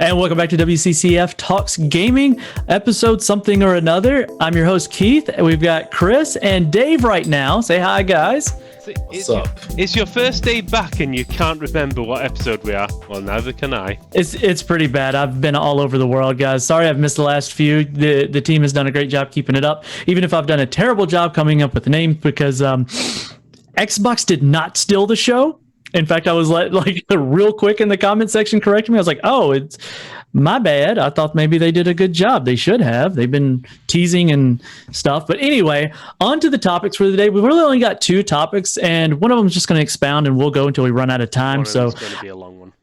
And welcome back to WCCF Talks Gaming, episode something or another. I'm your host, Keith. We've got Chris and Dave right now. Say hi, guys. What's up? It's your first day back and you can't remember what episode we are. Well, neither can I. It's pretty bad. I've been all over the world, guys. Sorry I've missed the last few. The team has done a great job keeping it up, even if I've done a terrible job coming up with the names because Xbox did not steal the show. In fact, I was like real quick in the comment section correcting me. I was like, oh, it's my bad. I thought maybe they did a good job. They should have. They've been teasing and stuff. But anyway, on to the topics for the day. We've really only got two topics, and one of them is just going to expound, and we'll go until we run out of time. It's going to be a long one.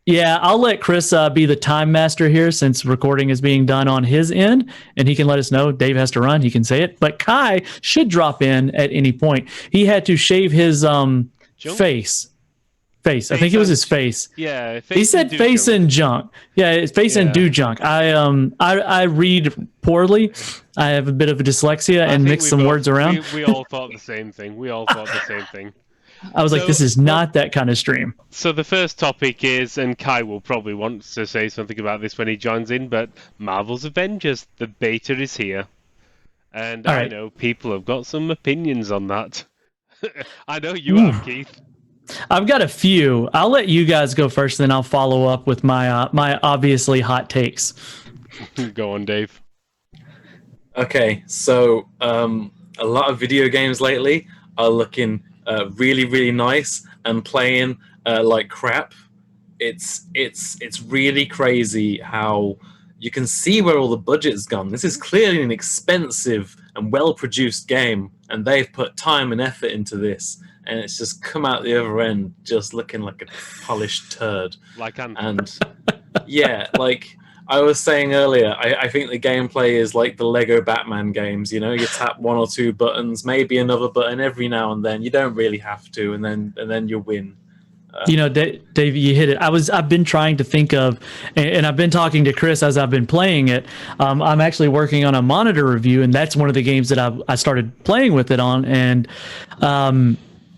Yeah, I'll let Chris be the time master here since recording is being done on his end, and he can let us know. Dave has to run. He can say it. But Kai should drop in at any point. He had to shave his face. I think it was his face. Yeah, he said face and junk. Yeah, it's face and do junk. I read poorly. I have a bit of a dyslexia and mix some words around. We all thought the same thing. I was like, this is not that kind of stream. So the first topic is, and Kai will probably want to say something about this when he joins in, but Marvel's Avengers, the beta is here. And I know people have got some opinions on that. I know you have, Keith. I've got a few. I'll let you guys go first, then I'll follow up with my my obviously hot takes. Go on, Dave. Okay, so a lot of video games lately are looking really, really nice and playing like crap. It's really crazy how you can see where all the budget's gone. This is clearly an expensive and well-produced game, and they've put time and effort into this. And it's just come out the other end just looking like a polished turd. And yeah, like I was saying earlier, I think the gameplay is like the Lego Batman games. You know, you tap one or two buttons, maybe another button every now and then. You don't really have to, and then you win. Dave, you hit it. I've been trying to think of, and I've been talking to Chris as I've been playing it. I'm actually working on a monitor review, and that's one of the games that I started playing with it on, and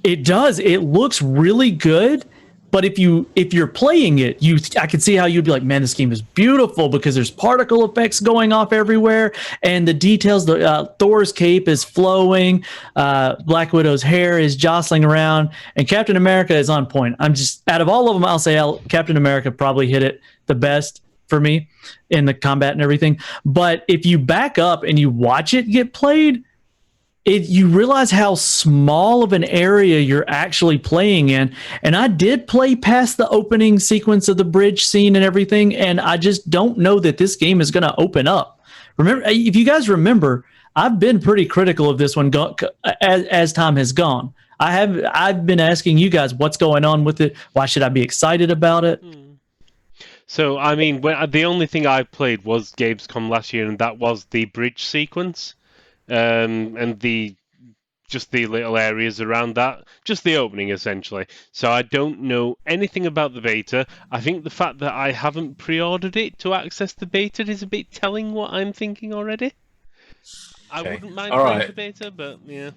it looks really good, but if you're playing it, I can see how you'd be like, man, this game is beautiful because there's particle effects going off everywhere, and the details. Thor's cape is flowing, Black Widow's hair is jostling around, and Captain America is on point. I'm just, out of all of them, I'll say Captain America probably hit it the best for me in the combat and everything. But if you back up and you watch it get played, you realize how small of an area you're actually playing in. And I did play past the opening sequence of the bridge scene and everything, and I just don't know that this game is going to open up. Remember, if you guys remember, I've been pretty critical of this one as time has gone. I've been asking you guys what's going on with it. Why should I be excited about it? So, I mean, the only thing I played was Gamescom last year, and that was the bridge sequence. And just the little areas around that, just the opening essentially. So I don't know anything about the beta. I think the fact that I haven't pre-ordered it to access the beta is a bit telling what I'm thinking already. I wouldn't mind playing the beta, but yeah.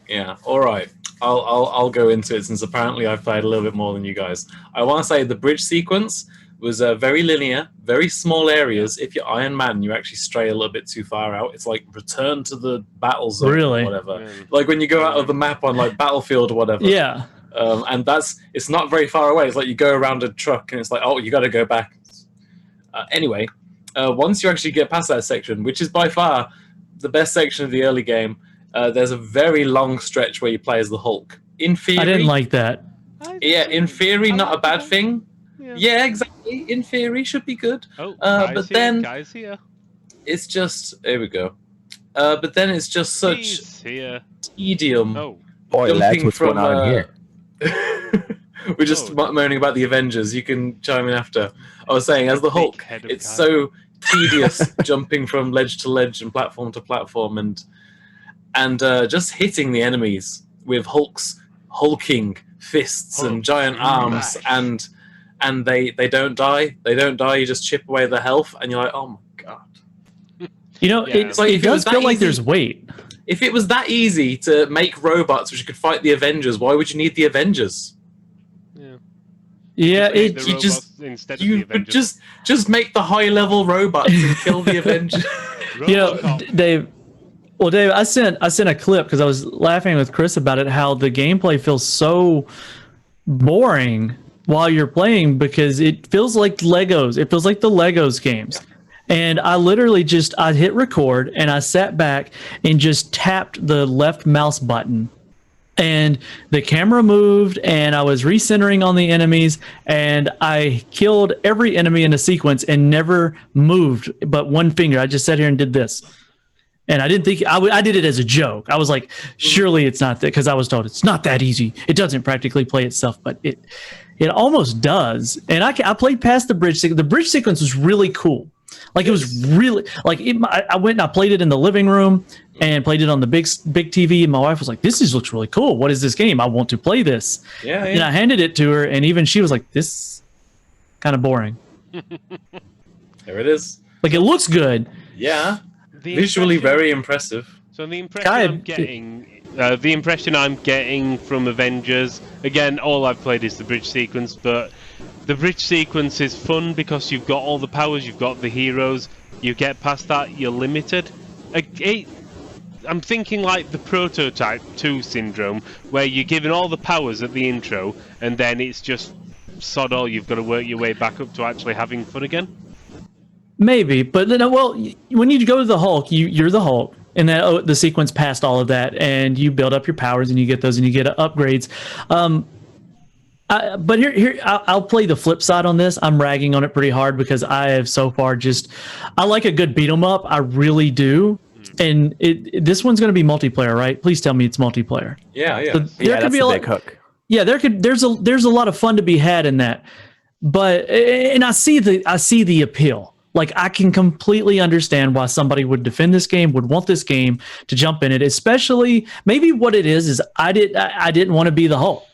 Yeah, all right. I'll go into it since apparently I've played a little bit more than you guys. I want to say the bridge sequence was very linear, very small areas. If you're Iron Man, you actually stray a little bit too far out. It's like return to the battle zone or whatever. Like when you go out of the map on like Battlefield or whatever. Yeah. And it's not very far away. It's like you go around a truck and it's like, oh, you got to go back. Anyway, once you actually get past that section, which is by far the best section of the early game, there's a very long stretch where you play as the Hulk. In theory, I didn't like that. Yeah, in theory, not a bad thing. Yeah, exactly. In theory, should be good. But then it's just here we go. But then it's just such tedium. Oh, boy, lads, what's going on here? We're just moaning about the Avengers. You can chime in after. I was saying, as the Hulk, it's so tedious jumping from ledge to ledge and platform to platform, and just hitting the enemies with Hulk's hulking fists and giant arms, and they don't die. They don't die. You just chip away their health, and you're like, oh my god. It's like it does feel like there's weight. If it was that easy to make robots which could fight the Avengers, why would you need the Avengers? Yeah, Make the it robots instead of the You Avengers. just make the high level robots and kill the Avengers. you know, Robocop. Dave. Well, Dave, I sent a clip because I was laughing with Chris about it. How the gameplay feels so boring while you're playing because it feels like Legos. It feels like the Legos games. And I literally I hit record and I sat back and just tapped the left mouse button. And the camera moved and I was recentering on the enemies and I killed every enemy in a sequence and never moved but one finger. I just sat here and did this. And I didn't think I did it as a joke. I was like, surely it's not that, because I was told it's not that easy. It doesn't practically play itself, but it almost does. And I played past the bridge. The bridge sequence was really cool. Like it was really like I went and I played it in the living room and played it on the big TV. And my wife was like, looks really cool. What is this game? I want to play this. Yeah. And I handed it to her, and even she was like, this kind of boring. There it is. Like it looks good. Yeah. Visually very impressive. So the impression I'm getting from Avengers, again, all I've played is the bridge sequence, but the bridge sequence is fun because you've got all the powers, you've got the heroes. You get past that, you're limited. I'm thinking like the Prototype 2 syndrome, where you're given all the powers at the intro, and then it's just sod all. You've got to work your way back up to actually having fun again. Maybe, but then, well, when you go to the Hulk, you're the Hulk, and then the sequence past all of that, and you build up your powers, and you get those, and you get upgrades. But here, I'll play the flip side on this. I'm ragging on it pretty hard because I have so far I like a good beat 'em up. I really do, and this one's going to be multiplayer, right? Please tell me it's multiplayer. Yeah. So there could be a big hook. Yeah, there's a lot of fun to be had in that, but and I see the appeal. Like I can completely understand why somebody would defend this game, would want this game to jump in it, especially maybe what it is I didn't want to be the Hulk.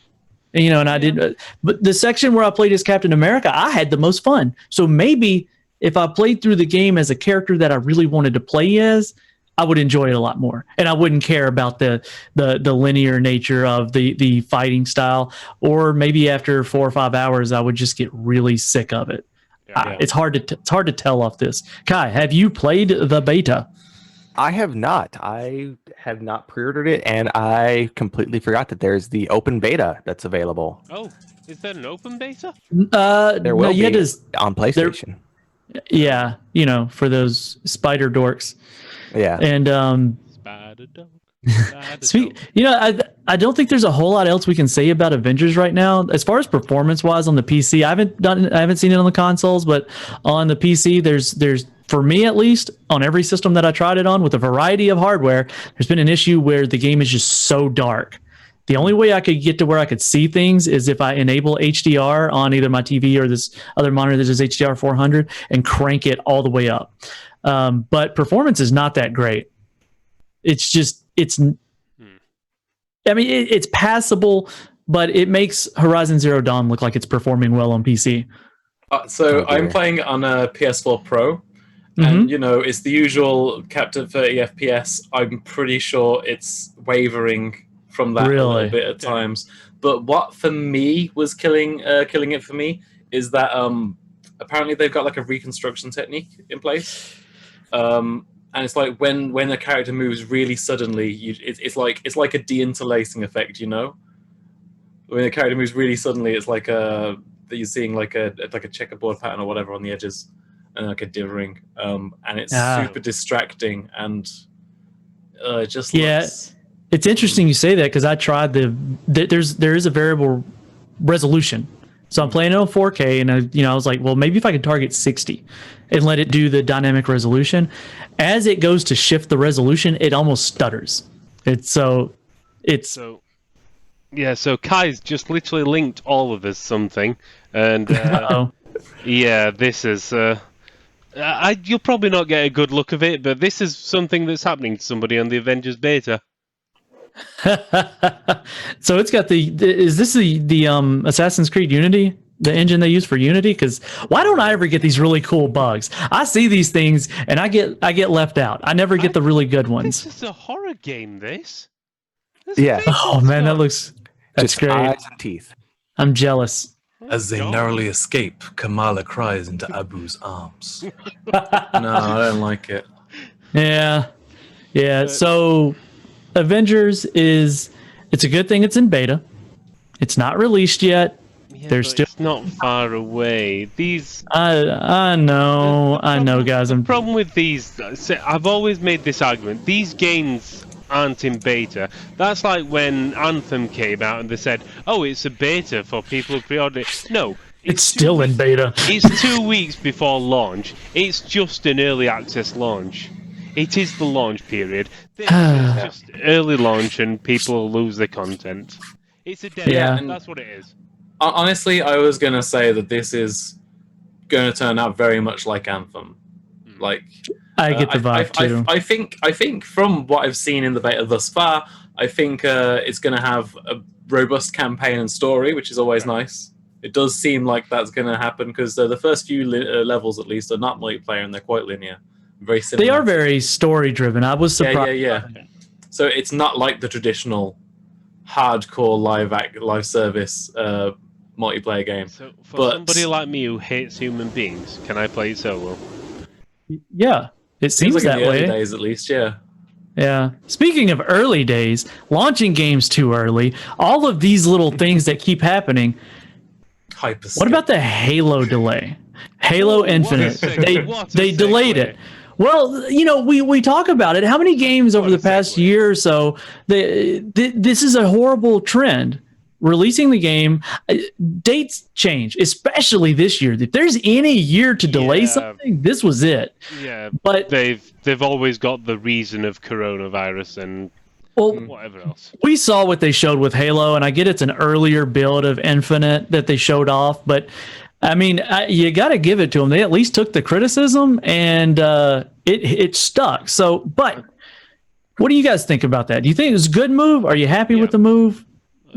And I did, but the section where I played as Captain America, I had the most fun. So maybe if I played through the game as a character that I really wanted to play as, I would enjoy it a lot more, and I wouldn't care about the linear nature of the fighting style. Or maybe after 4 or 5 hours, I would just get really sick of it. Yeah. It's hard to tell off this. Kai, have you played the beta? I have not. I have not pre-ordered it, and I completely forgot that there's the open beta that's available. Oh, is there an open beta? There will be on PlayStation. Yeah, for those spider dorks. Yeah. And Spider dork. Sweet. I don't think there's a whole lot else we can say about Avengers right now. As far as performance-wise on the PC, I haven't seen it on the consoles, but on the PC, there's for me at least, on every system that I tried it on with a variety of hardware, there's been an issue where the game is just so dark. The only way I could get to where I could see things is if I enable HDR on either my TV or this other monitor that is HDR 400 and crank it all the way up. But performance is not that great. It's passable, but it makes Horizon Zero Dawn look like it's performing well on PC. I'm playing on a PS4 Pro, and it's the usual capped at 30 FPS. I'm pretty sure it's wavering from that a little bit at times. But what for me was killing it for me is that apparently they've got like a reconstruction technique in place. And it's like when a character moves really suddenly, it's like a deinterlacing effect, When a character moves really suddenly, it's like that you're seeing like a checkerboard pattern or whatever on the edges, and like a dithering, and it's super distracting, and it just looks... It's interesting you say that because I tried there is a variable resolution. So I'm playing it on 4K, and I was like, well, maybe if I could target 60 and let it do the dynamic resolution. As it goes to shift the resolution, it almost stutters. So Kai's just literally linked all of us something, and this is. You'll probably not get a good look of it, but this is something that's happening to somebody on the Avengers Beta. So it's got is this the Assassin's Creed Unity, the engine they use for Unity? Because why don't I ever get these really cool bugs? I see these things and I get left out. I never get the really good ones. This is a horror game. This. Oh man, that's just great. eyes and teeth. I'm jealous. As they God. narrowly escape, Kamala cries into Abu's arms. No, I don't like it. Yeah. So Avengers it's a good thing it's in beta. It's not released yet. Yeah, There's but still it's not far away. These I know, guys. The problem with these, I've always made this argument. These games aren't in beta. That's like when Anthem came out and they said, "Oh, it's a beta for people who pre-ordered it." No, it's two still in weeks- beta. It's 2 weeks before launch. It's just an early access launch. It is the launch period. This is just early launch and people lose their content. It's a demo. Yeah. That's what it is. Honestly, I was going to say that this is going to turn out very much like Anthem. Like, I get the vibe too. I think from what I've seen in the beta thus far, I think it's going to have a robust campaign and story, which is always nice. It does seem like that's going to happen because the first few levels, at least, are not multiplayer and they're quite linear, very cinematic. They are very story driven. I was surprised. Yeah. So it's not like the traditional hardcore live service multiplayer game. So for somebody like me who hates human beings, can I play it solo? Yeah, it seems like that in the early way. days, at least. Yeah. Yeah. Speaking of early days, launching games too early, all of these little things that keep happening. What about the Halo delay? Halo Infinite. They delayed it. Well, we talk about it. How many games over the past year or so? This is a horrible trend. Releasing the game, dates change, especially this year. If there's any year to delay something, this was it. Yeah, but they've always got the reason of coronavirus and whatever else. We saw what they showed with Halo, and I get it's an earlier build of Infinite that they showed off, but I mean, you got to give it to them. They at least took the criticism, and it stuck. So, but what do you guys think about that? Do you think it was a good move? Are you happy with the move?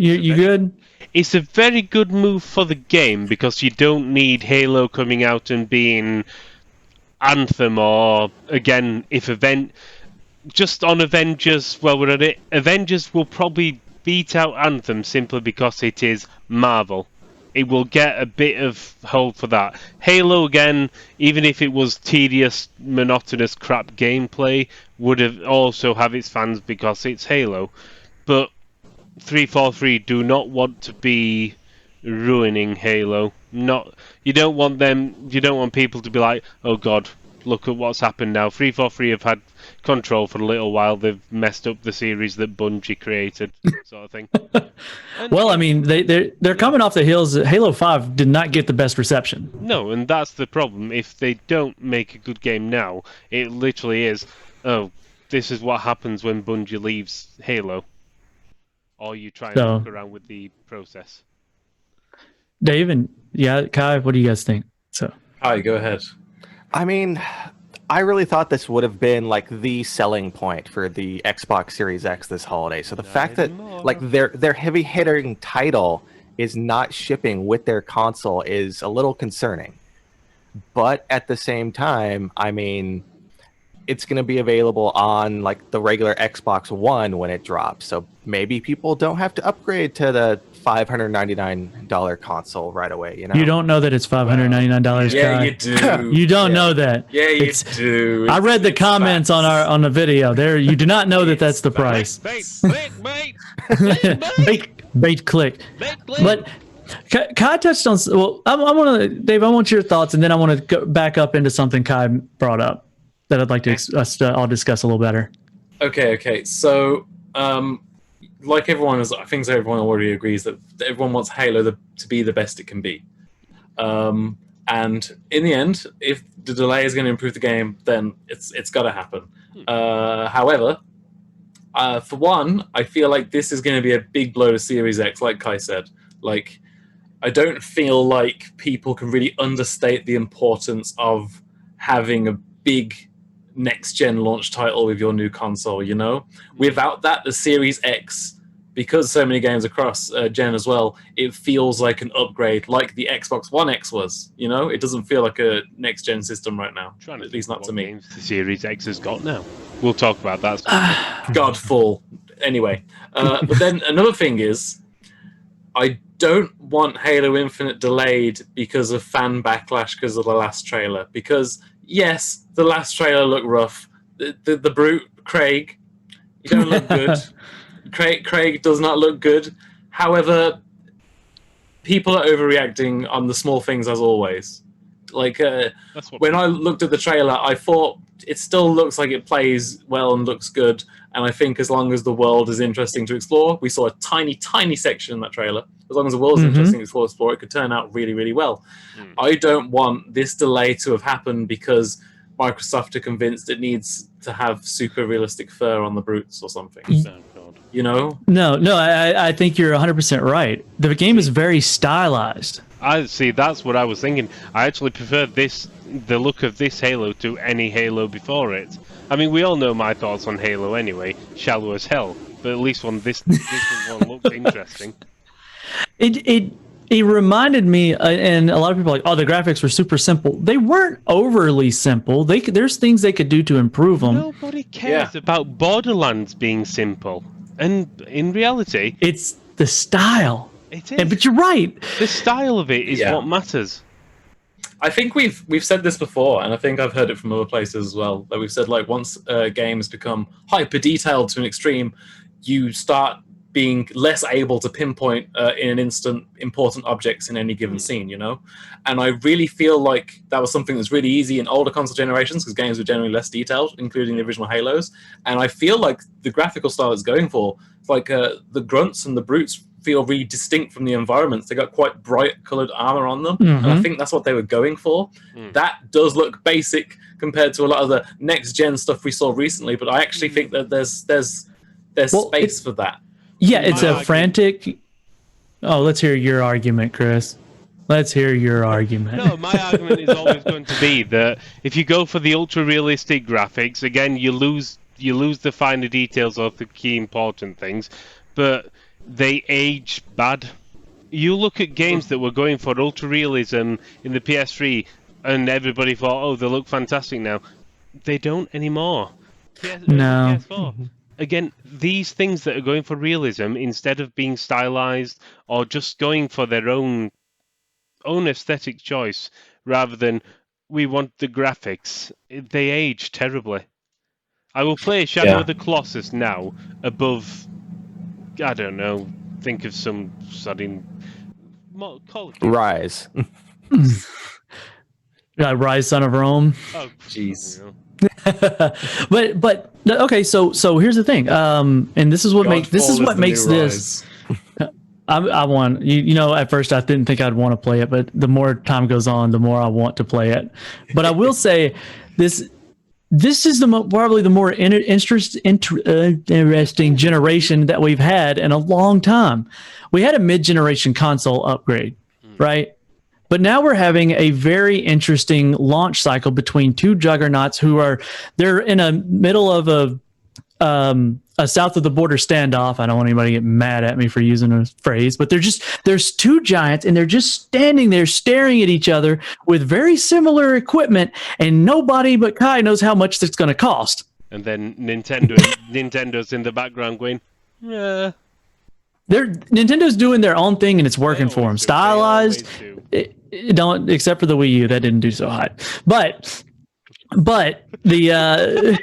You good? It's a very good move for the game because you don't need Halo coming out and being Anthem or, again, just on Avengers, well, we're at it. Avengers will probably beat out Anthem simply because it is Marvel. It will get a bit of hold for that. Halo, again, even if it was tedious, monotonous crap gameplay, would have also have its fans because it's Halo. But 343 do not want to be ruining Halo. You don't want people to be like, oh god, look at what's happened now. 343 have had control for a little while. They've messed up the series that Bungie created, sort of thing. Well, I mean, they're coming off the heels. Halo 5 did not get the best reception. No, and that's the problem. If they don't make a good game now, it literally is, oh, this is what happens when Bungie leaves Halo. Or you try and fuck around with the process. Dave and Kai, what do you guys think? So, Kai, go ahead. I mean, I really thought this would have been like the selling point for the Xbox Series X this holiday. So the fact that like their heavy hitting title is not shipping with their console is a little concerning. But at the same time, I mean, it's going to be available on like the regular Xbox One when it drops. So maybe people don't have to upgrade to the $599 console right away. You don't know that it's $599. Yeah, Kai. you do. You don't know that. Yeah, you do. I read the comments on the video. There, you do not know that that's the price. Bait click. But Kai touched on. Well, I want to, Dave. I want your thoughts, and then I want to go back up into something Kai brought up that I'd like to all discuss a little better. Okay. So, like everyone is, I think everyone already agrees that everyone wants Halo to be the best it can be. And in the end, if the delay is going to improve the game, then it's got to happen. However, for one, I feel like this is going to be a big blow to Series X, like Kai said. Like, I don't feel like people can really understate the importance of having a big next-gen launch title with your new console, you know? Without that, the Series X, because so many games across gen as well, it feels like an upgrade, like the Xbox One X was, you know? It doesn't feel like a next-gen system right now, at least not to me. Games the Series X has got now. We'll talk about that. Godfall. Anyway. But then another thing is, I don't want Halo Infinite delayed because of fan backlash because of the last trailer. Because yes, the last trailer looked rough. The brute Craig, you don't look good. Craig does not look good. However, people are overreacting on the small things as always. Like when I looked at the trailer, I thought it still looks like it plays well and looks good. And I think as long as the world is interesting to explore, we saw a tiny section in that trailer. As long as the world is interesting to explore, it could turn out really, really well. I don't want this delay to have happened because Microsoft are convinced it needs to have super realistic fur on the brutes or something. Oh, God. You know? No, I think you're 100% right. The game is very stylized. I see. That's what I was thinking. I actually prefer the look of this Halo to any Halo before it. I mean, we all know my thoughts on Halo anyway, shallow as hell. But at least this one looked interesting. It reminded me, and a lot of people are like, oh, the graphics were super simple. They weren't overly simple. There's things they could do to improve them. Nobody cares about Borderlands being simple, and in reality, it's the style. It is. But you're right. The style of it is what matters. I think we've said this before, and I think I've heard it from other places as well. That we've said, like, once games become hyper detailed to an extreme, you start being less able to pinpoint in an instant important objects in any given scene, you know? And I really feel like that was something that's really easy in older console generations because games were generally less detailed, including the original Halos. And I feel like the graphical style it's going for, like the grunts and the brutes feel really distinct from the environments. They got quite bright colored armor on them. And I think that's what they were going for. That does look basic compared to a lot of the next gen stuff we saw recently, but I actually think that there's space for that. Yeah, it's a frantic. Oh, let's hear your argument, Chris. Let's hear your argument. No, my argument is always going to be that if you go for the ultra realistic graphics, again, you lose the finer details of the key important things, but they age bad. You look at games that were going for ultra realism in the PS3, and everybody thought, oh, they look fantastic now. They don't anymore. No. PS4. Again, these things that are going for realism, instead of being stylized or just going for their own aesthetic choice, rather than we want the graphics, they age terribly. I will play Shadow of the Colossus now above, I don't know, think of some sudden... Rise. Rise, Son of Rome. Oh, jeez. but okay, so here's the thing, and this is what makes this. I want you know. At first, I didn't think I'd want to play it, but the more time goes on, the more I want to play it. But I will say, this is probably the more interesting generation that we've had in a long time. We had a mid-generation console upgrade, right? But now we're having a very interesting launch cycle between two juggernauts they're in a middle of a south of the border standoff. I don't want anybody to get mad at me for using a phrase, but there's two giants and they're just standing there staring at each other with very similar equipment, and nobody but Kai knows how much it's going to cost. And then Nintendo's in the background going, yeah. Nintendo's doing their own thing and it's working for them. Stylized, don't, except for the Wii U, that didn't do so hot. But the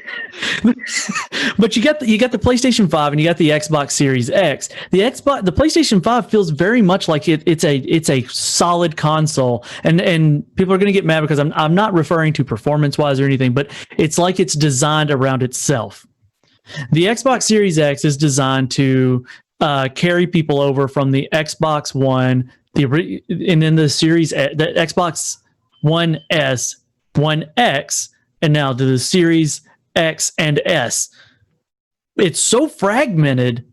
but you got the PlayStation 5 and you got the Xbox Series X. The PlayStation 5 feels very much like it's a solid console, and people are going to get mad because I'm not referring to performance wise or anything, but it's like it's designed around itself. The Xbox Series X is designed to carry people over from the Xbox One, and then the Series, the Xbox One S, One X, and now to the Series X and S. It's so fragmented,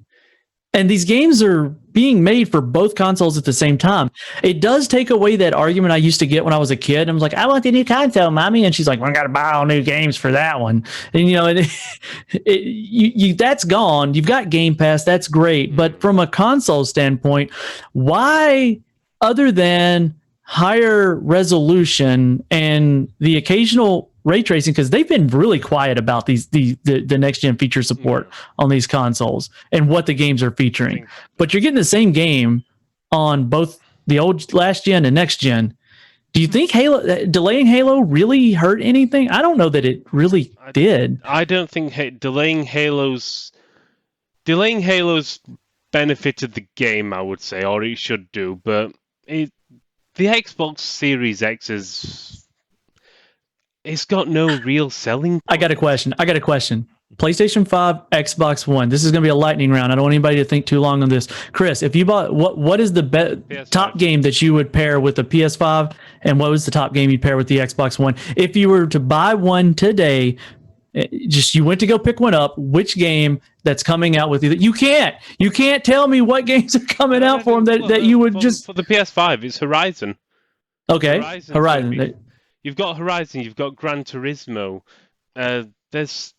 and these games are being made for both consoles at the same time. It does take away that argument I used to get when I was a kid. I was like, I want the new console, mommy. And she's like, well, I got to buy all new games for that one. And, you know, that's gone. You've got Game Pass. That's great. But from a console standpoint, why, other than higher resolution and the occasional ray tracing, because they've been really quiet about the next gen feature support on these consoles and what the games are featuring, but you're getting the same game on both the old last gen and next gen. Do you think delaying Halo really hurt anything? I don't know that it really did. I don't think delaying Halo's benefited the game, I would say, or it should do. But the Xbox Series X it's got no real selling point. I got a question. PlayStation 5, Xbox One. This is going to be a lightning round. I don't want anybody to think too long on this. Chris, if you bought, what is the top game that you would pair with the PS5, and what was the top game you'd pair with the Xbox One? If you were to buy one today, just you went to go pick one up, which game that's coming out with you? You can't tell me what games are coming out for them that you would just... For the PS5, it's Horizon. Okay, Horizon. You've got Horizon, you've got Gran Turismo. There's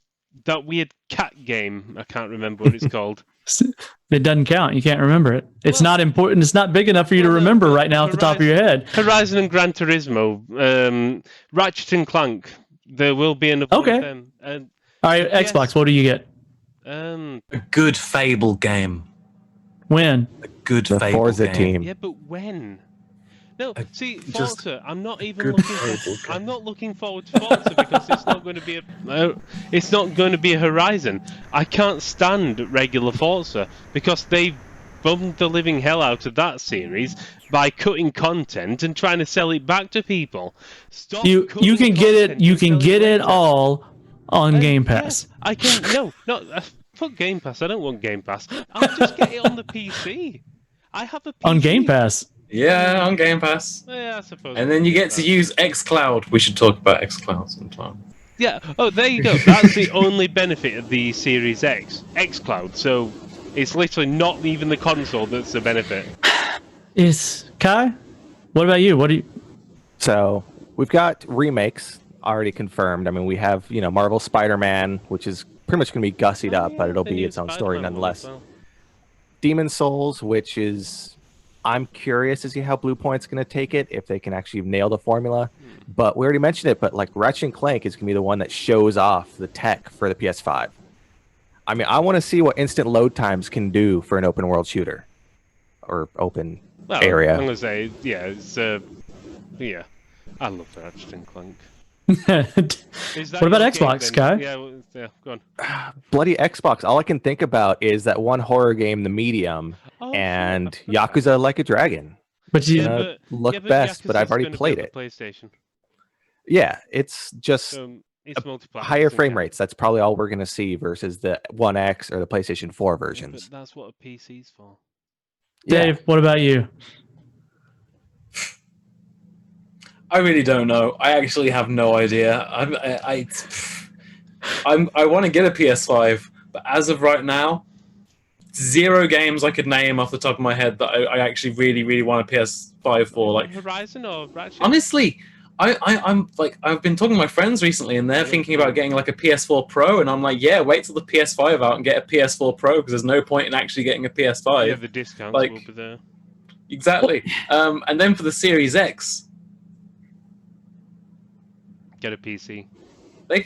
that weird cat game. I can't remember what it's called. It doesn't count. You can't remember it. It's not important. It's not big enough for you to remember right now at the top of your head. Horizon and Gran Turismo. Ratchet and Clank. There will be another one of them. All right, Xbox, what do you get? A good Fable game. When? A good The Fable Forza game. team. Yeah, but when? No, see, Forza. I'm not even looking. I'm not looking forward to Forza because it's not going to be it's not going to be a Horizon. I can't stand regular Forza because they bummed the living hell out of that series by cutting content and trying to sell it back to people. Stop. You can get it. You can get it all on Game Pass. Yeah, I can. No, fuck Game Pass. I don't want Game Pass. I'll just get it on the PC. I have a PC. On Game Pass. Yeah, on Game Pass. Yeah, I suppose. And then you get to use xCloud. We should talk about xCloud sometime. Yeah. Oh, there you go. That's the only benefit of the Series X, xCloud. So it's literally not even the console that's the benefit. Is Kai? What about you? What do you? So we've got remakes already confirmed. I mean, we have Marvel Spider-Man, which is pretty much going to be gussied up, but it'll be its own story nonetheless. Demon Souls, which is I'm curious to see how Blue Point's going to take it, if they can actually nail the formula. But we already mentioned it, but like Ratchet and Clank is going to be the one that shows off the tech for the PS5. I mean, I want to see what instant load times can do for an open world shooter or open area. I'm going to say, yeah, it's yeah, I love Ratchet and Clank. What about Xbox, Kai? Yeah, go on. Bloody Xbox. All I can think about is that one horror game, The Medium, and Yakuza Like a Dragon. But you look best, but I've already played it. PlayStation. Yeah, it's just it's higher frame rates. That's probably all we're going to see versus the One X or the PlayStation 4 versions. But that's what a PC's for. Dave, what about you? I really don't know. I actually have no idea. I want to get a PS5, but as of right now, 0 games I could name off the top of my head that I actually really want a PS5 for. Like Horizon or Ratchet? Honestly, I'm like I've been talking to my friends recently, and they're thinking about getting like a PS4 Pro, and I'm like, yeah, wait till the PS5 out and get a PS4 Pro because there's no point in actually getting a PS5. Yeah, the discounts will be there. Exactly. And then for the Series X. Get a PC.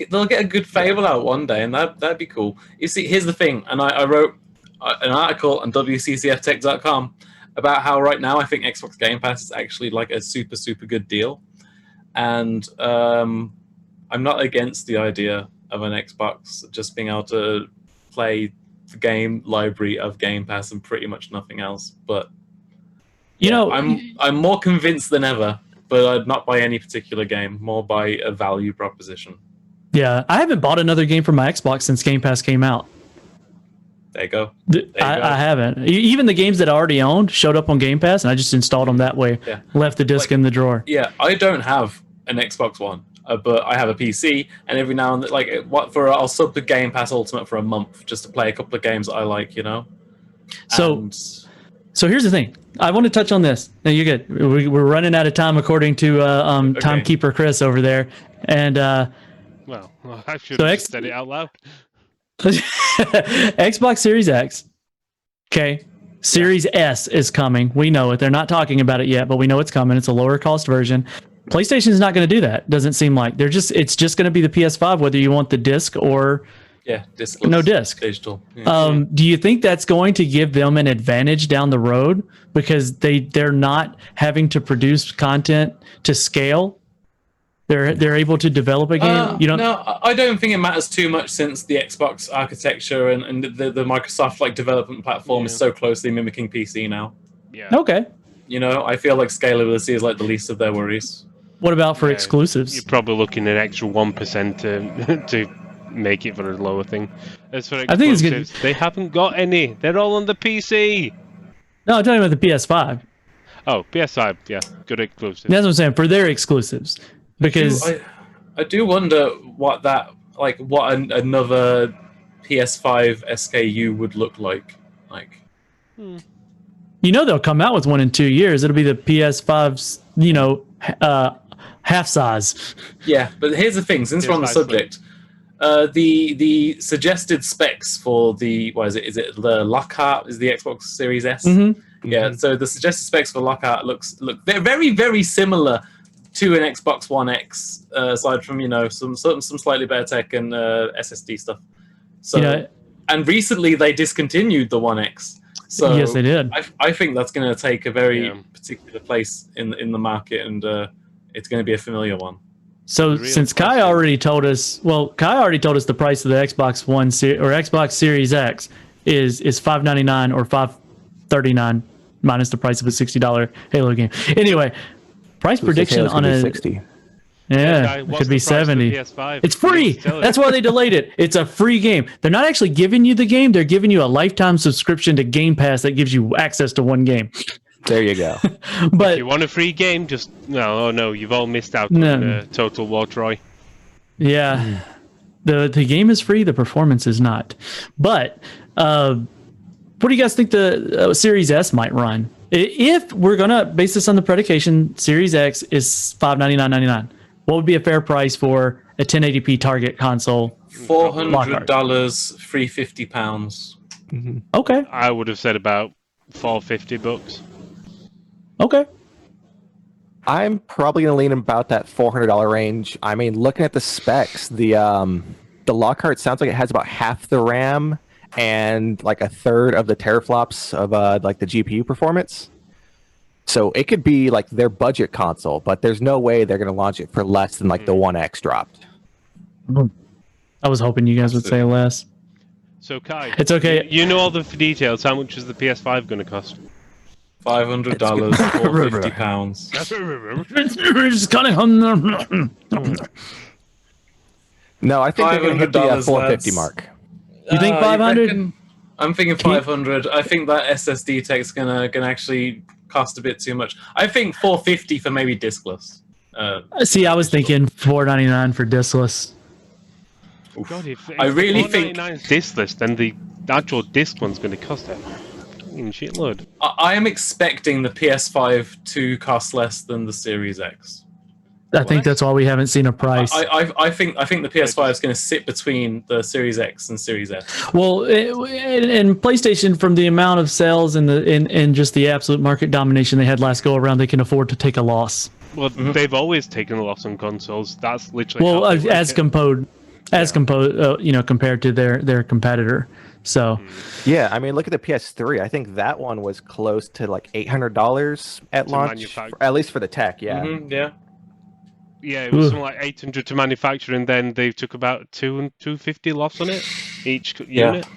They'll get a good Fable out one day, and that'd be cool. You see, here's the thing, and I wrote an article on WCCFtech.com about how right now I think Xbox Game Pass is actually like a super good deal, and I'm not against the idea of an Xbox just being able to play the game library of Game Pass and pretty much nothing else. But I'm more convinced than ever. But I'd not buy any particular game, more by a value proposition. Yeah, I haven't bought another game for my Xbox since Game Pass came out. There you go. I haven't. Even the games that I already owned showed up on Game Pass, and I just installed them that way. Yeah. Left the disc in the drawer. Yeah, I don't have an Xbox One, but I have a PC, and every now and then, I'll sub the Game Pass Ultimate for a month just to play a couple of games that I like, So here's the thing. I want to touch on this. No, you're good. We're running out of time according to timekeeper Chris over there. And well, I should have said it out loud. Xbox Series X. Okay. Series S is coming. We know it. They're not talking about it yet, but we know it's coming. It's a lower cost version. PlayStation is not going to do that. Doesn't seem like it's just going to be the PS5, whether you want the disc or Yeah, discless. No disc. Digital. Yeah. Do you think that's going to give them an advantage down the road because they're not having to produce content to scale? They're able to develop a game. No, I don't think it matters too much since the Xbox architecture and the Microsoft like development platform is so closely mimicking PC now. Yeah. Okay. I feel like scalability is like the least of their worries. What about for exclusives? You're probably looking at an extra 1% to make it for a lower thing. As for I think it's exclusives, they haven't got any. They're all on the PC. No, I'm talking about the PS5. Oh, PS5, yeah, good exclusive. That's what I'm saying for their exclusives. Because I do wonder what another PS5 SKU would look like. they'll come out with one in 2 years. It'll be the PS5's, half size. Yeah, but here's the thing. Since we're on the subject, the suggested specs for the what is it? Is it the Lockhart? Is the Xbox Series S? Mm-hmm. Yeah. So the suggested specs for Lockhart look they're very very similar to an Xbox One X, aside from some slightly better tech and SSD stuff. So and recently they discontinued the One X. So yes, they did. I think that's going to take a very particular place in the market, and it's going to be a familiar one. So since Kai already told us the price of the Xbox One or Xbox Series X is $599 or $539 minus the price of a $60 Halo game. Anyway, price prediction on a 60. Yeah, it could be 70. It's free. That's why they delayed it. It's a free game. They're not actually giving you the game. They're giving you a lifetime subscription to Game Pass that gives you access to one game. There you go. But if you want a free game, just no, you've all missed out on Total War Troy. Yeah, the game is free. The performance is not. But what do you guys think the Series S might run? If we're gonna base this on the predication, Series X is $599.99. What would be a fair price for a 1080p target console? $400, £350. Mm-hmm. Okay. I would have said about $450. Okay. I'm probably going to lean about that $400 range. I mean, looking at the specs, the Lockhart sounds like it has about half the RAM and like a third of the teraflops of like the GPU performance. So it could be like their budget console, but there's no way they're going to launch it for less than like the One X dropped. I was hoping you guys would say less. So Kai, it's okay. You know all the details. How much is the PS5 going to cost? $500 or £50. Just kind of. No, I think they're going to hit the 450 mark. You think 500? I'm thinking 500. I think that SSD tech's gonna actually cost a bit too much. I think 450 for maybe diskless. See, I was thinking $499 for diskless. God, if I really think $499 is diskless, then the actual disc one's going to cost a fucking shitload. I am expecting the PS5 to cost less than the Series X. I think that's why we haven't seen a price. I think the PS5 is going to sit between the Series X and Series S. Well, and PlayStation, from the amount of sales and just the absolute market domination they had last go around, they can afford to take a loss. Well, they've always taken a loss on consoles. That's literally compared to their competitor. So, yeah, I mean, look at the PS3. I think that one was close to like $800 at launch, at least for the tech. Yeah. Mm-hmm, yeah. Yeah, it was something like $800 to manufacture, and then they took about $250 loss on it each unit.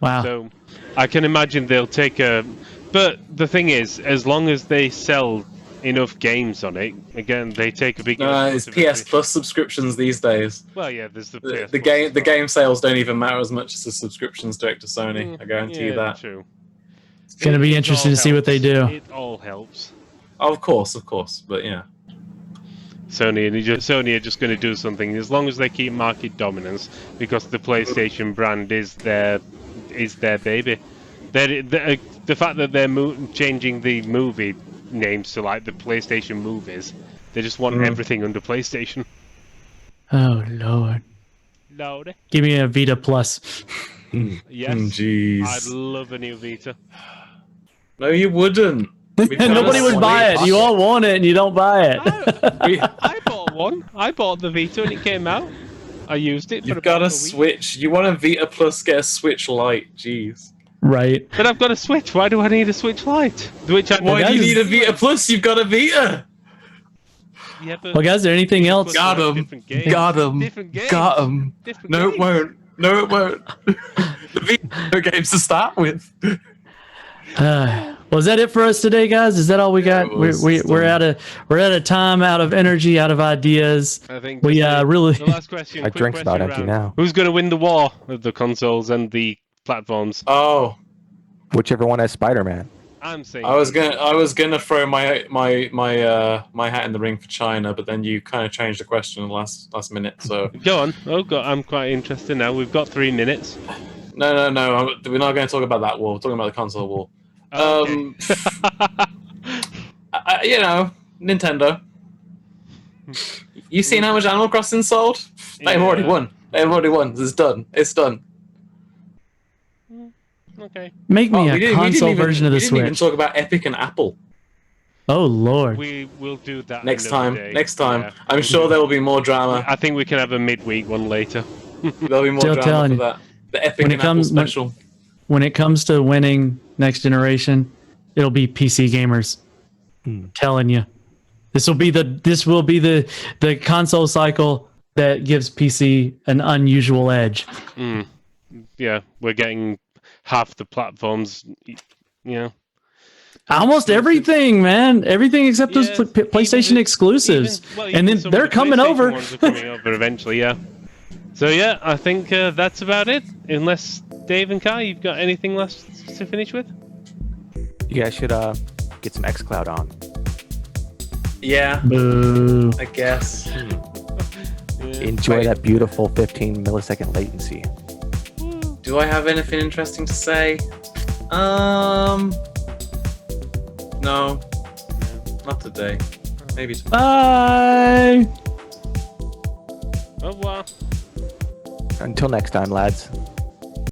Wow. So I can imagine they'll take a. But the thing is, as long as they sell enough games on it, again, they take a big. It's PS Plus subscriptions these days. Well, yeah, there's the PS the game. The game sales don't even matter as much as the subscriptions direct to Sony. I guarantee you that. True. It's going to be interesting to see what they do. It all helps. Of course, but yeah. Sony are just going to do something as long as they keep market dominance, because the PlayStation brand is their baby. The fact that they're changing the movie names to like the PlayStation movies, they just want everything under PlayStation. Oh Lord! Give me a Vita Plus. Yes, jeez. I'd love a new Vita. No, you wouldn't. Nobody would buy it. You all want it, and you don't buy it. I bought one. I bought the Vita when it came out. I used it. You've for got about a a week. Switch. You want a Vita Plus? Get a Switch Lite. Jeez. Right. But I've got a Switch. Why do I need a Switch Lite? Which I Why do you guys- need a Vita Plus? You've got a Vita. Yeah, but Well, guys, is there anything Vita else? Plus Got has 'em. different games. Got 'em. Different games. Got 'em. Different No, it games. won't. No, it won't. The video games to start with. Well, is that it for us today, guys? Is that all we got? it was We're out of time, out of energy, out of ideas. I think We just really. the last question. My quick drink's about question empty round. now. Who's going to win the war of the consoles and the platforms? Oh, Whichever one has Spider-Man. I'm saying. I was gonna throw my hat in the ring for China, but then you kind of changed the question in the last minute. So Go on. Oh, God, I'm quite interested now. We've got 3 minutes. no. We're not going to talk about that war. We're talking about the console war. Oh, okay. Nintendo. You seen how much Animal Crossing sold? They've already Yeah. won. They've already won. It's done. It's done. Okay. Make me Oh, a console version of the we didn't even Switch. talk about Epic and Apple. Oh Lord. We will do that Next another time. day. Next time. Yeah. I'm sure there will be more drama. I think we can have a midweek one later. There'll be more Still drama telling for you. that. The Epic When it and Apple comes- when- special. When it comes to winning next generation, it'll be PC gamers. Telling you, this will be the console cycle that gives PC an unusual edge. Yeah, we're getting half the platforms. Yeah. Almost everything, man. Everything except those Yeah, PlayStation even- exclusives. Even And then some of they're the coming PlayStation over. ones are coming over eventually, yeah. So yeah, I think that's about it. Unless Dave and Kai, you've got anything left to finish with? You guys should get some xCloud on. Yeah, Boo. I guess. Enjoy that beautiful 15 millisecond latency. Do I have anything interesting to say? No. Not today. Maybe tomorrow. Bye. Au revoir. Until next time, lads.